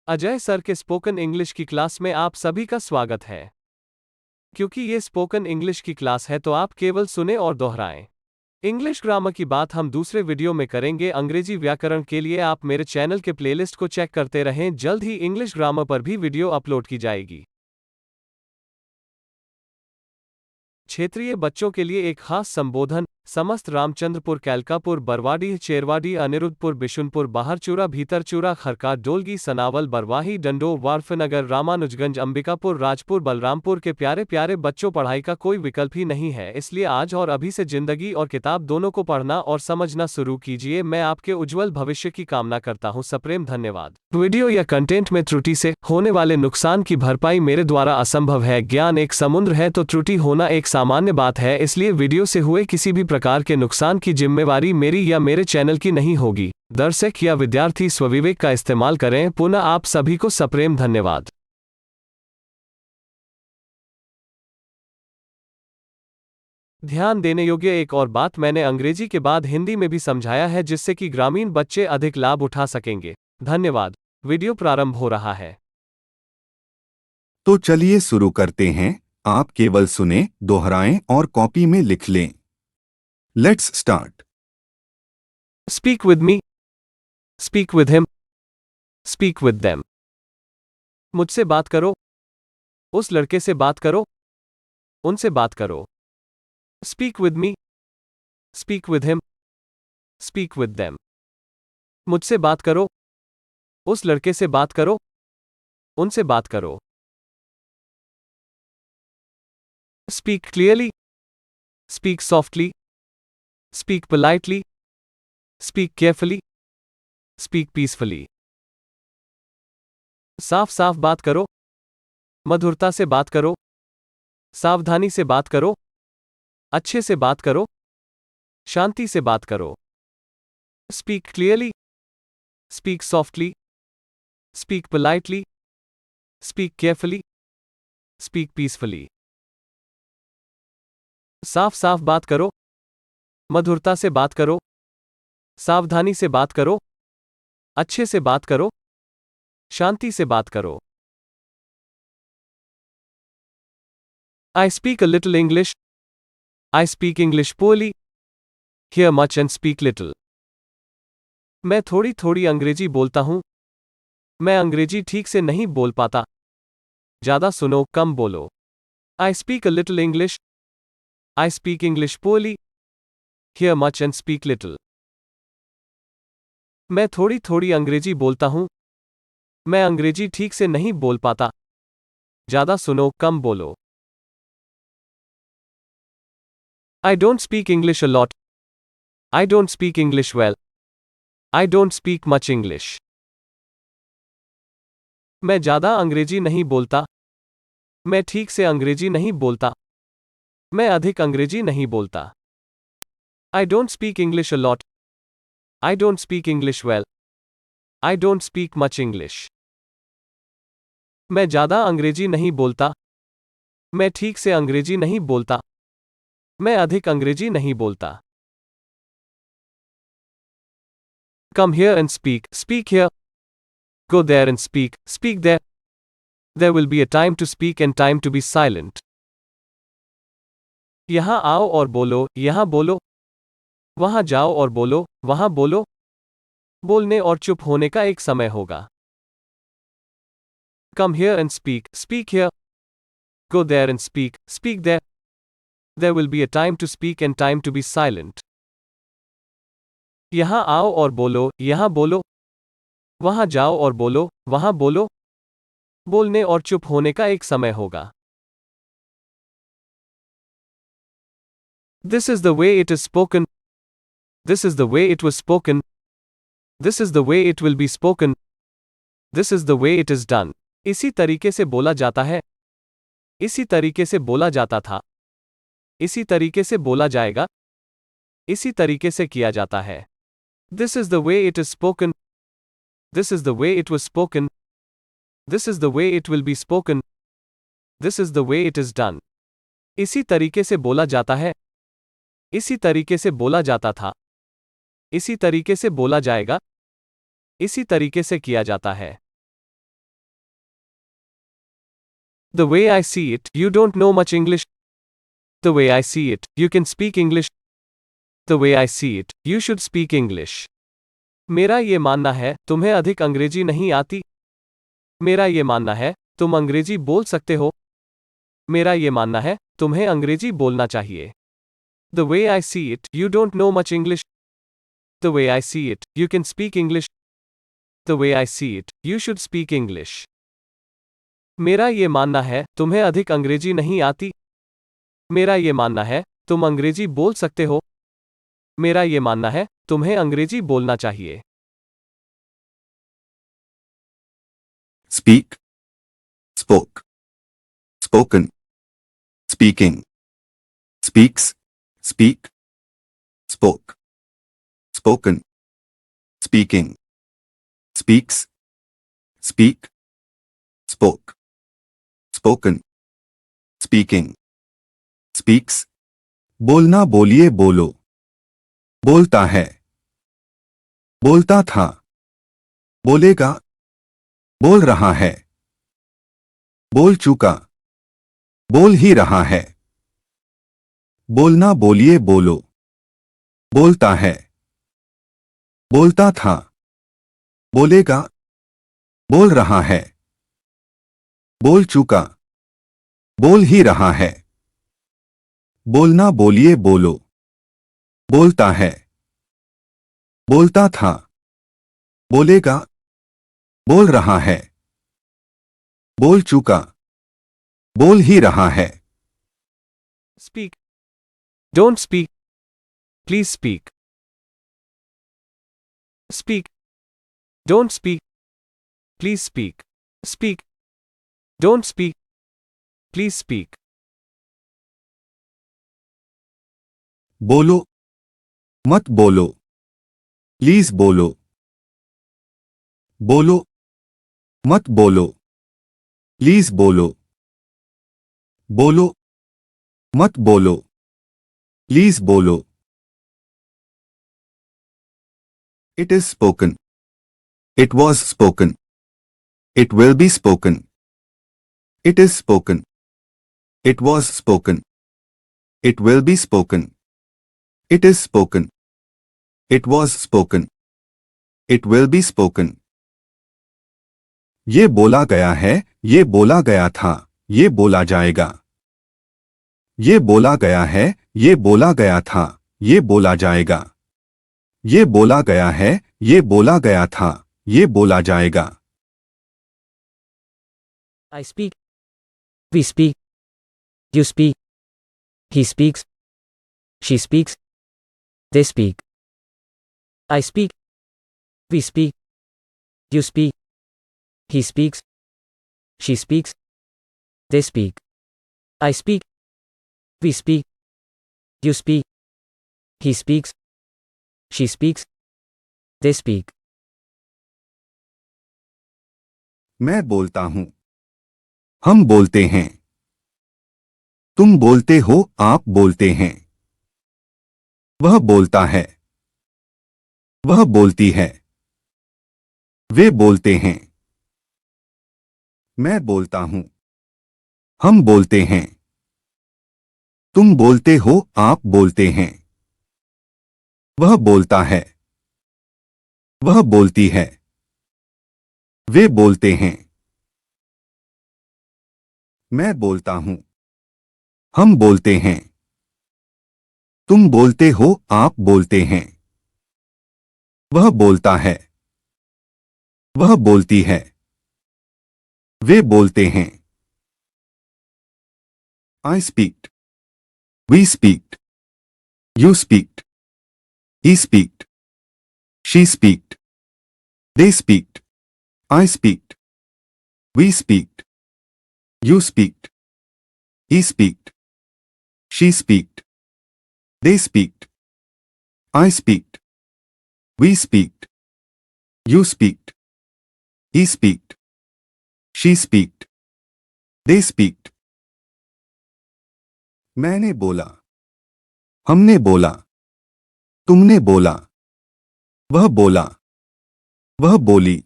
Ajay sir के spoken English की class में आप सभी का स्वागत है। क्योंकि ये स्पोकन इंग्लिश की क्लास है तो आप केवल सुने और दोहराएं। इंग्लिश ग्रामर की बात हम दूसरे वीडियो में करेंगे। अंग्रेजी व्याकरण के लिए आप मेरे चैनल के प्लेलिस्ट को चेक करते रहें। जल्द ही इंग्लिश ग्रामर पर भी वीडियो अपलोड की जाएगी। क्षेत्रीय बच्चों के लिए एक खास संबोधन। समस्त रामचंद्रपुर, कैलकापुर, बरवाडीह, चेरवाडी, अनिरुद्धपुर, बिशुनपुर, बाहरचूरा, भीतरचूरा, खरका, डोलगी, सनावल, बरवाही, डंडो, वार्फनगर, रामानुजगंज, अंबिकापुर, राजपुर, बलरामपुर के प्यारे प्यारे बच्चों, पढ़ाई का कोई विकल्प ही नहीं है, इसलिए आज और अभी से जिंदगी और किताब दोनों को पढ़ना और समझना शुरू कीजिए। मैं आपके उज्जवल भविष्य की कामना करता हूँ। सप्रेम धन्यवाद। वीडियो या कंटेंट में त्रुटि से होने वाले नुकसान की भरपाई मेरे द्वारा असंभव है। ज्ञान एक समुद्र है तो त्रुटि होना एक सामान्य बात है, इसलिए वीडियो से हुए किसी भी प्रकार के नुकसान की जिम्मेवारी मेरी या मेरे चैनल की नहीं होगी। दर्शक या विद्यार्थी स्वविवेक का इस्तेमाल करें। पुनः आप सभी को सप्रेम धन्यवाद। ध्यान देने योग्य एक और बात मैंने अंग्रेजी के बाद हिंदी में भी समझाया है, जिससे कि ग्रामीण बच्चे अधिक लाभ उठा सकेंगे। धन्यवाद। वीडियो प्रारंभ हो रहा है। तो चलिए शुरू करते हैं। आप केवल सुने, दोहराएं और कॉपी में लिख लें। Let's start. Speak with me, speak with him, speak with them. मुझसे बात करो, उस लड़के से बात करो, उनसे बात करो। Speak with me, speak with him, speak with them. मुझसे बात करो, उस लड़के से बात करो, उनसे बात करो। Speak clearly, speak softly, speak politely, speak carefully, speak peacefully. साफ साफ बात करो, मधुरता से बात करो, सावधानी से बात करो, अच्छे से बात करो, शांति से बात करो। Speak clearly, speak softly, speak politely, speak carefully, speak peacefully. साफ साफ बात करो, मधुरता से बात करो, सावधानी से बात करो, अच्छे से बात करो, शांति से बात करो। I speak a little English. I speak English poorly. Hear much and speak little. मैं थोड़ी थोड़ी अंग्रेजी बोलता हूँ। मैं अंग्रेजी ठीक से नहीं बोल पाता। ज़्यादा सुनो, कम बोलो। I speak a little English. I speak English poorly. Hear much and speak little. मैं थोड़ी थोड़ी अंग्रेजी बोलता हूँ। मैं अंग्रेजी ठीक से नहीं बोल पाता। ज़्यादा सुनो, कम बोलो। I don't speak English a lot. I don't speak English well. I don't speak much English. मैं ज़्यादा अंग्रेजी नहीं बोलता। मैं ठीक से अंग्रेजी नहीं बोलता। मैं अधिक अंग्रेजी नहीं बोलता। I don't speak English a lot. I don't speak English well. I don't speak much English. मैं ज़्यादा अंग्रेजी नहीं बोलता। मैं ठीक से अंग्रेजी नहीं बोलता। मैं अधिक अंग्रेजी नहीं बोलता। Come here and speak. Speak here. Go there and speak. Speak there. There will be a time to speak and time to be silent. यहाँ आओ और बोलो, यहाँ बोलो। वहाँ जाओ और बोलो, वहाँ बोलो। बोलने और चुप होने का एक समय होगा। Come here and speak. Speak here. Go there and speak. Speak there. There will be a time to speak and time to be silent. यहाँ आओ और बोलो, यहाँ बोलो। वहाँ जाओ और बोलो, वहाँ बोलो। बोलने और चुप होने का एक समय होगा। This is the way it is spoken. This is the way it was spoken. This is the way it will be spoken. This is the way it is done. इसी तरीके से बोला जाता है। इसी तरीके से बोला जाता था। इसी तरीके से बोला जाएगा। इसी तरीके से किया जाता है। This is the way it is spoken. This is the way it was spoken. This is the way it will be spoken. This is the way it is done. इसी तरीके से बोला जाता है। इसी तरीके से बोला जाता था। इसी तरीके से बोला जाएगा। इसी तरीके से किया जाता है। The way I see it, you don't know much English. The way I see it, you can speak English. The way I see it, you should speak English. मेरा ये मानना है, तुम्हें अधिक अंग्रेजी नहीं आती. मेरा ये मानना है, तुम अंग्रेजी बोल सकते हो. मेरा ये मानना है, तुम्हें अंग्रेजी बोलना चाहिए. The way I see it, you don't know much English. The way I see it, you can speak English. The way I see it, you should speak English. मेरा ये मानना है, तुम्हें अधिक अंग्रेजी नहीं आती. मेरा ये मानना है, तुम अंग्रेजी बोल सकते हो. मेरा ये मानना है, तुम्हें अंग्रेजी बोलना चाहिए. Speak, spoke, spoken, speaking, speaks, speak, spoke, spoken, speaking, speaks, speak, spoke, spoken, speaking, speaks. बोलना बोलिए बोलो. बोलता है. बोलता था. बोलेगा. बोल रहा है. बोल चुका. बोल ही रहा है. बोलना बोलिए बोलो. बोलता है. बोलता था. बोलेगा. बोल रहा है. बोल चुका. बोल ही रहा है. बोलना बोलिए बोलो. बोलता है. बोलता था. बोलेगा. बोल रहा है. बोल चुका. बोल ही रहा है. Speak. Don't speak. Please speak. Speak. Don't speak. Please speak. Speak. Don't speak. Please speak. बोलो. मत बोलो. प्लीज बोलो. बोलो. मत बोलो. प्लीज बोलो. बोलो. मत बोलो. प्लीज बोलो. It is spoken. It was spoken. It will be spoken. It is spoken. It was spoken. It will be spoken. It is spoken. It was spoken. It will be spoken. ये बोला गया है, ये बोला गया था, ये बोला जाएगा. ये बोला गया है, ये बोला गया था, ये बोला जाएगा. ये बोला गया है, ये बोला गया था, ये बोला जाएगा. I speak. We speak. You speak. He speaks. She speaks. They speak. I speak. We speak. You speak. He speaks. She speaks. They speak. I speak. We speak. You speak. He speaks. She speaks. They speak. मैं बोलता हूं. हम बोलते हैं. तुम बोलते हो, आप बोलते हैं. वह बोलता है. वह बोलती है. वे बोलते हैं. मैं बोलता हूं. हम बोलते हैं. तुम बोलते हो, आप बोलते हैं. वह बोलता है. वह बोलती है. वे बोलते हैं. मैं बोलता हूं. हम बोलते हैं. तुम बोलते हो, आप बोलते हैं. वह बोलता है. वह बोलती है. वे बोलते हैं. I speak. We speak. You speak. He speak. She speak. They speak. I speak. We speak. You speak. He speak. She speak. They speak. I speak. We speak. You speak. He speak. She speak. They speak. मैंने बोला. हमने बोला. तुमने बोला. वह बोला. वह बोली.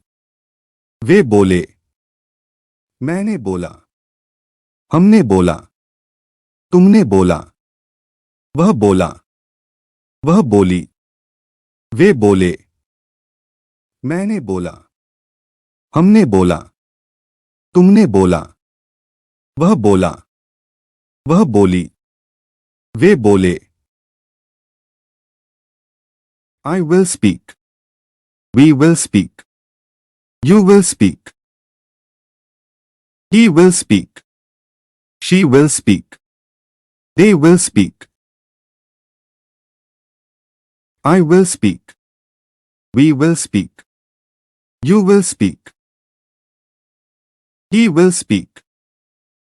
वे बोले. मैंने बोला. हमने बोला, तुमने बोला, वह बोला, वह बोली, वे बोले, मैंने बोला, हमने बोला, तुमने बोला, वह बोला, वह बोली, वे बोले। I will speak. We will speak. You will speak. He will speak. She will speak. They will speak. I will speak. We will speak. You will speak. He will speak.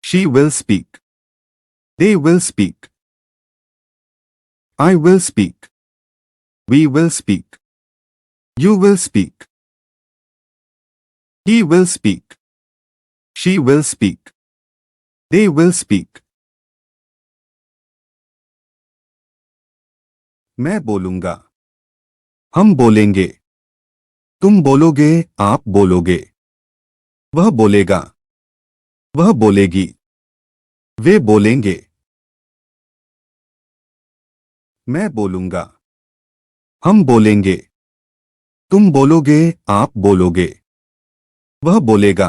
She will speak. They will speak. I will speak. We will speak. You will speak. He will speak. She will speak. They will speak. मैं बोलूंगा, हम बोलेंगे, तुम बोलोगे, आप बोलोगे, वह बोलेगा, वह बोलेगी, वे बोलेंगे। मैं बोलूंगा, हम बोलेंगे, तुम बोलोगे, आप बोलोगे, वह बोलेगा,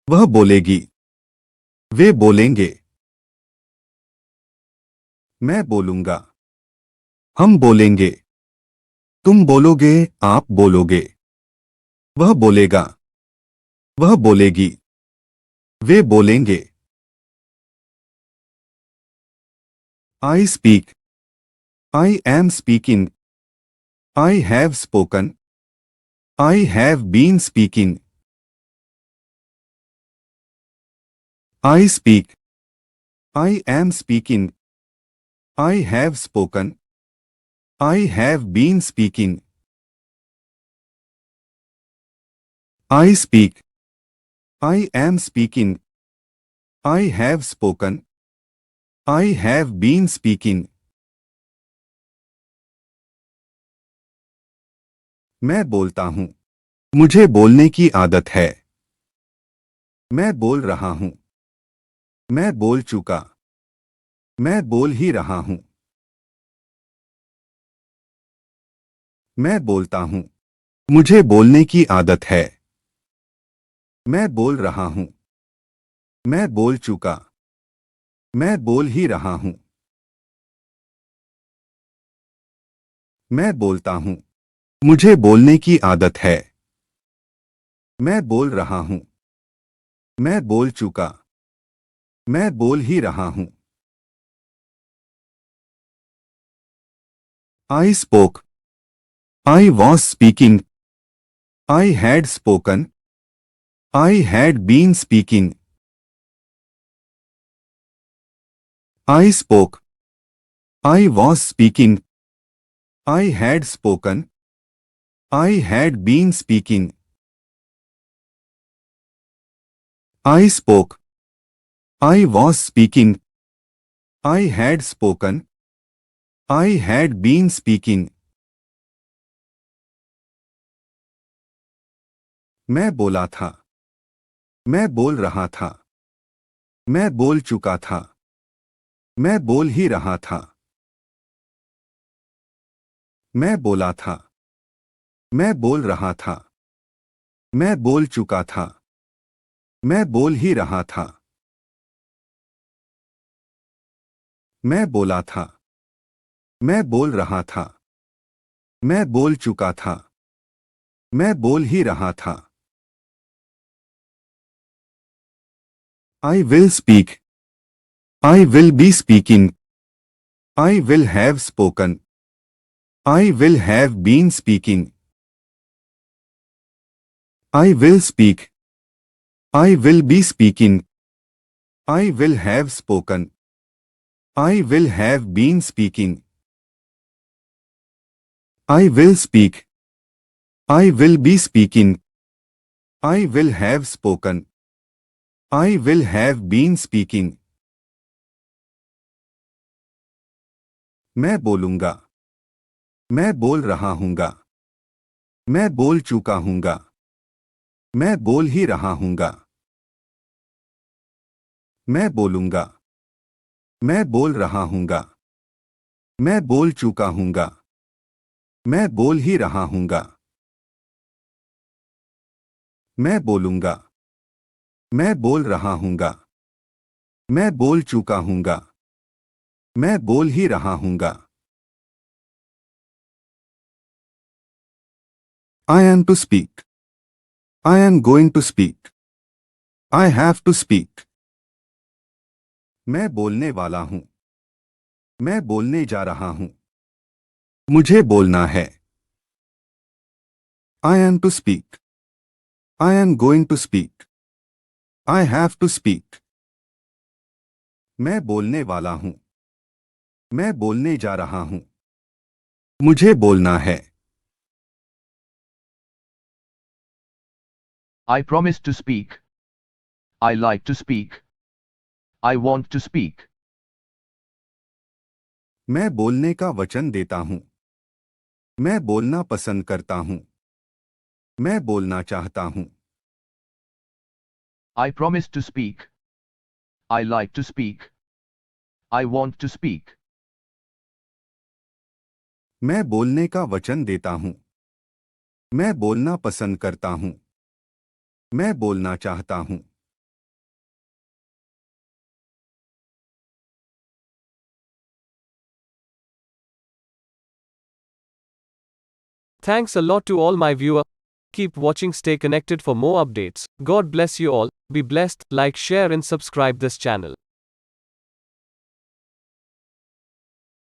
वह बोलेगी, वे बोलेंगे। मैं बोलूंगा, हम बोलेंगे, तुम बोलोगे, आप बोलोगे, वह बोलेगा, वह बोलेगी, वे बोलेंगे। I speak. I am speaking. I have spoken. I have been speaking. I speak. I am speaking. I have spoken. I have been speaking. I speak. I am speaking. I have spoken. I have been speaking. मैं बोलता हूं, मुझे बोलने की आदत है। मैं बोल रहा हूं, मैं बोल चुका, मैं बोल ही रहा हूं। मैं बोलता हूं, मुझे बोलने की आदत है। मैं बोल रहा हूं, मैं बोल चुका, मैं बोल ही रहा हूं। मैं बोलता हूं, मुझे बोलने की आदत है। मैं बोल रहा हूं, मैं बोल चुका, मैं बोल ही रहा हूं। I spoke. I was speaking. I had spoken. I had been speaking. I spoke. I was speaking. I had spoken. I had been speaking. I spoke. I was speaking. I had spoken. I had been speaking. मैं बोला था, मैं बोल रहा था, मैं बोल चुका था, मैं बोल ही रहा था। मैं बोला था, मैं बोल रहा था, मैं बोल चुका था, मैं बोल ही रहा था। मैं बोला था, मैं बोल रहा था, मैं बोल चुका था, मैं बोल ही रहा था। I will speak. I will be speaking. I will have spoken. I will have been speaking. I will speak. I will be speaking. I will have spoken. I will have been speaking. I will speak. I will be speaking. I will have spoken. I will have been speaking. मैं बोलूंगा, मैं बोल रहा हूंगा, मैं बोल चुका हूंगा, मैं बोल ही रहा हूंगा। मैं बोलूंगा। मैं बोल रहा हूंगा। मैं बोल चुका हूंगा। मैं बोल ही रहा हूंगा। मैं बोलूंगा। मैं बोल रहा हूंगा। मैं बोल चुका हूंगा। मैं बोल ही रहा हूंगा। I am to speak. I am going to speak. I have to speak. मैं बोलने वाला हूं। मैं बोलने जा रहा हूं। मुझे बोलना है। I am to speak. I am going to speak. I have to speak. मैं बोलने वाला हूं। मैं बोलने जा रहा हूं। मुझे बोलना है। I promise to speak. I like to speak. I want to speak. मैं बोलने का वचन देता हूं। मैं बोलना पसंद करता हूं। मैं बोलना चाहता हूं। I promise to speak. I like to speak. I want to speak. मैं बोलने का वचन देता हूं। मैं बोलना पसंद करता हूं। मैं बोलना चाहता हूं। Thanks a lot to all my viewer. Keep watching, stay connected for more updates. God bless you all. Be blessed, like, share and subscribe this channel.